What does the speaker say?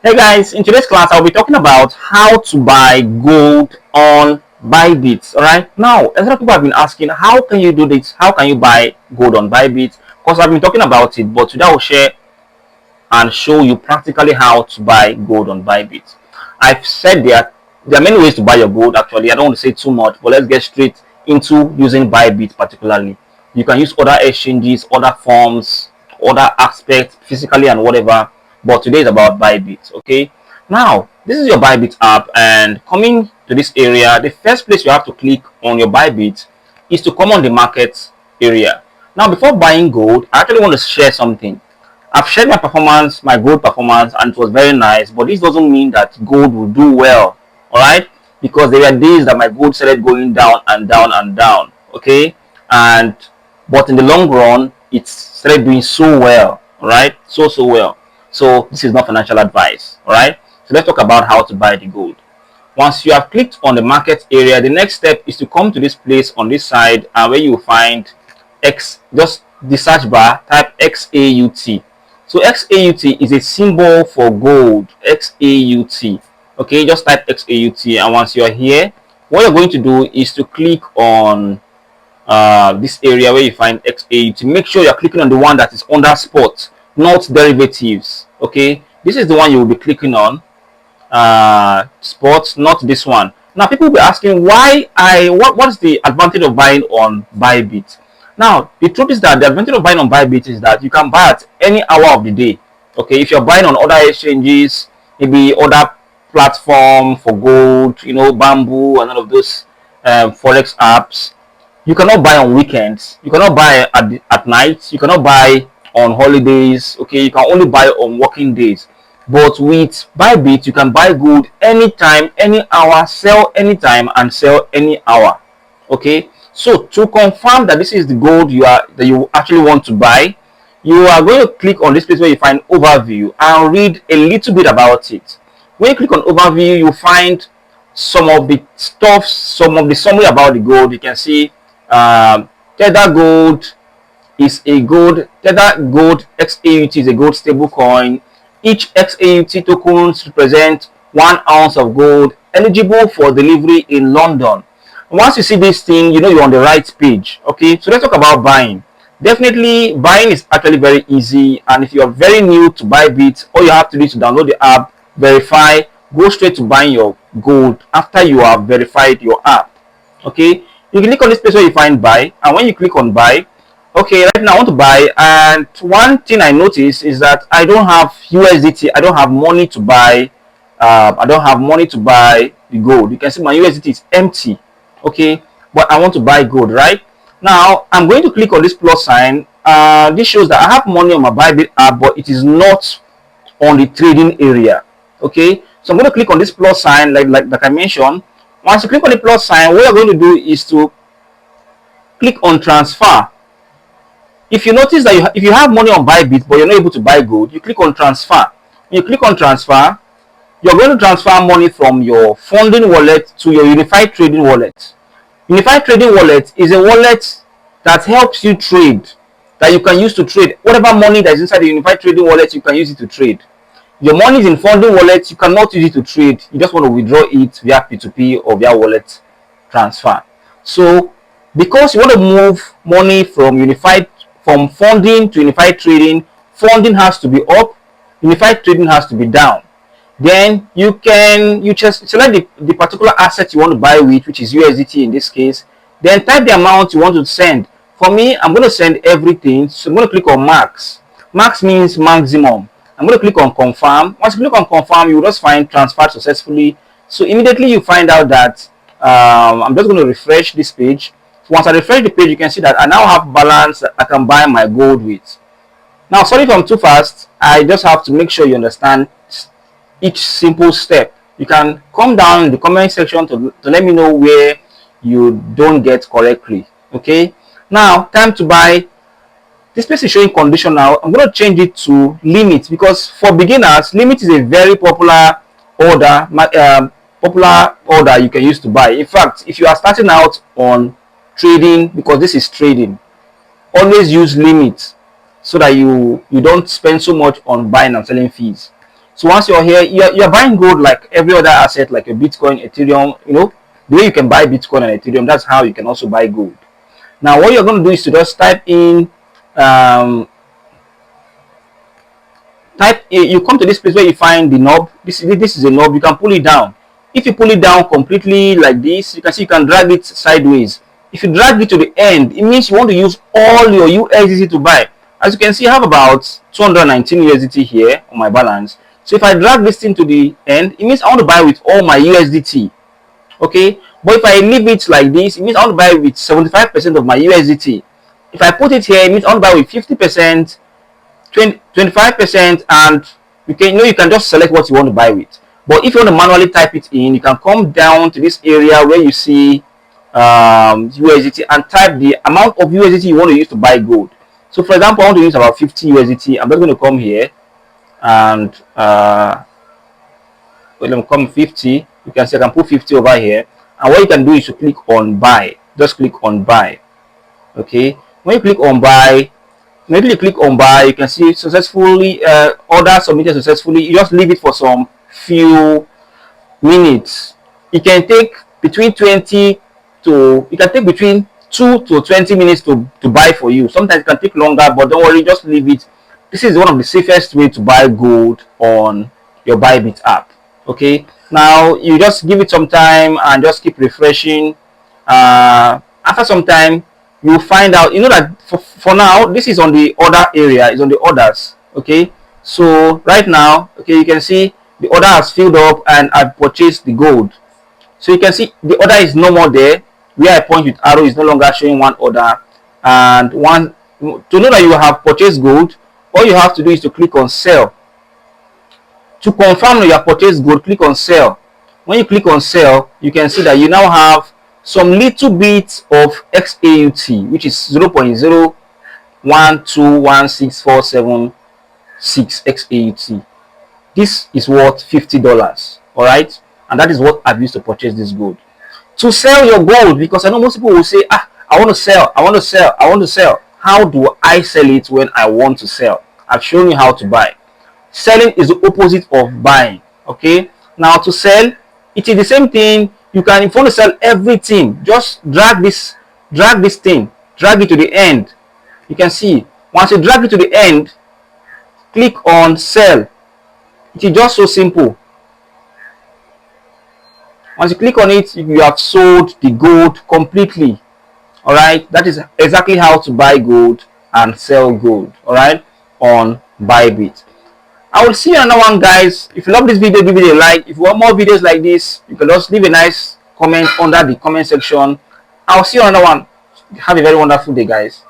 Hey guys, in today's class I'll be talking about how to buy gold on Bybit. Alright, now a lot of people have been asking, how can you do this? How can you buy gold on Bybit? Because I've been talking about it, but today I'll share and show you practically how to buy gold on Bybit. I've said there are many ways to buy your gold. Actually, I don't want to say too much, but let's get straight into using Bybit particularly. You can use other exchanges, other forms, other aspects, physically and whatever. But today is about Bybit. Okay. Now, this is your Bybit app, and coming to this area, the first place you have to click on your Bybit is to come on the market area. Now, before buying gold, I actually want to share something. I've shared my performance, my gold performance, and it was very nice. But this doesn't mean that gold will do well, all right? Because there were days that my gold started going down and down and down, okay? But in the long run, it started doing so well, all right? So well. So this is not financial advice, all right? So let's talk about how to buy the gold. Once you have clicked on the market area, the next step is to come to this place on this side, and where you will find X, just the search bar, type XAUT. So XAUT is a symbol for gold. XAUT. Okay, just type XAUT, and once you're here, what you're going to do is to click on this area where you find XAUT. Make sure you're clicking on the one that is under spot, not derivatives. Okay, this is the one you will be clicking on. Spot, not this one. Now people will be asking what's the advantage of buying on Bybit? Now, the truth is that the advantage of buying on Bybit is that you can buy at any hour of the day. Okay, if you're buying on other exchanges, maybe other platform for gold, Bamboo and all of those forex apps, you cannot buy on weekends. You cannot buy at night. You cannot buy on holidays. Okay, you can only buy on working days. But with Bybit, you can buy gold anytime, any hour, sell anytime, and sell any hour. Okay. So to confirm that this is the gold that you actually want to buy, you are going to click on this place where you find overview and read a little bit about it. When you click on overview, you find some of the stuff, some of the summary about the gold. You can see Tether Gold is a gold. Tether Gold XAUT is a gold stable coin. Each XAUT tokens represent 1 ounce of gold eligible for delivery in London. Once you see this thing, you know you're on the right page. Okay, so let's talk about buying. Definitely, buying is actually very easy, and if you're very new to Bybit, all you have to do is to download the app, verify, go straight to buying your gold after you have verified your app. Okay, you click on this place where you find buy, and when you click on buy, okay, right now I want to buy, and one thing I notice is that I don't have USDT. I don't have money to buy. I don't have money to buy the gold. You can see my USDT is empty. Okay, but I want to buy gold. Right now I'm going to click on this plus sign. This shows that I have money on my Bybit app, but it is not on the trading area. Okay, so I'm going to click on this plus sign like I mentioned. Once you click on the plus sign, what you're going to do is to click on transfer. If you notice that if you have money on Bybit but you're not able to buy gold, you click on transfer. When you click on transfer, you're going to transfer money from your funding wallet to your unified trading wallet. Unified trading wallet is a wallet that helps you trade, that you can use to trade. Whatever money that is inside the unified trading wallet, you can use it to trade. Your money is in funding wallet, you cannot use it to trade. You just want to withdraw it via P2P or via wallet transfer. So because you want to move money from funding to unified trading, funding has to be up, unified trading has to be down. Then you just select the particular asset you want to buy with, which is USDT in this case. Then type the amount you want to send. For me, I'm going to send everything, so I'm going to click on max. Max means maximum. I'm going to click on confirm. Once you click on confirm, you will just find transferred successfully. So immediately you find out that I'm just going to refresh this page. Once I refresh the page, you can see that I now have balance that I can buy my gold with. Now, sorry if I'm too fast. I just have to make sure you understand each simple step. You can come down in the comment section to let me know where you don't get correctly. Okay, now time to buy. This place is showing conditional. I'm going to change it to limit, because for beginners, limit is a very popular order you can use to buy. In fact, if you are starting out on trading, because this is trading, always use limit so that you don't spend so much on buying and selling fees. So once you're here, you're buying gold like every other asset, like your Bitcoin, Ethereum. You know, the way you can buy Bitcoin and Ethereum, that's how you can also buy gold. Now, what you're going to do is to just type in, you come to this place where you find the knob. This is a knob. You can pull it down. If you pull it down completely like this, you can see you can drag it sideways. If you drag it to the end, it means you want to use all your USDT to buy. As you can see, I have about 219 USDT here on my balance. So if I drag this thing to the end, it means I want to buy with all my USDT. Okay, but if I leave it like this, it means I want to buy with 75% of my USDT. If I put it here, it means I want to buy with 50%, 25%, and you can just select what you want to buy with. But if you want to manually type it in, you can come down to this area where you see USDT and type the amount of USDT you want to use to buy gold. So for example, I want to use about 50 USDT. I'm just going to come here and let me come 50. You can see I can put 50 over here, and what you can do is to click on buy. Just click on buy. Okay, when you click on buy, maybe you click on buy, you can see successfully order submitted successfully. You just leave it for some few minutes. It can take between 2 to 20 minutes to buy for you. Sometimes it can take longer, but don't worry, just leave it. This is one of the safest way to buy gold on your Bybit app. Okay, now you just give it some time and just keep refreshing. After some time, you'll find out, that for now, this is on the order area, it's on the orders. Okay, so right now, okay, you can see the order has filled up and I've purchased the gold. So you can see the order is no more there. Where I point with arrow is no longer showing one order. And to know that you have purchased gold, all you have to do is to click on sell. To confirm that you have purchased gold, click on sell. When you click on sell, you can see that you now have some little bit of XAUT, which is 0.0121647 XAUT. This is worth $50. All right, and that is what I've used to purchase this gold. To sell your gold, because I know most people will say, I want to sell, I want to sell, I want to sell. How do I sell it when I want to sell? I've shown you how to buy. Selling is the opposite of buying. Okay, now to sell, it is the same thing. You can, if you want to sell everything, just drag this thing, drag it to the end. You can see once you drag it to the end, click on sell. It is just so simple. Once you click on it, you have sold the gold completely. All right, that is exactly how to buy gold and sell gold. All right, on Bybit. I will see you another one, guys. If you love this video, give it a like. If you want more videos like this, you can just leave a nice comment under the comment section. I'll see you another one. Have a very wonderful day, guys.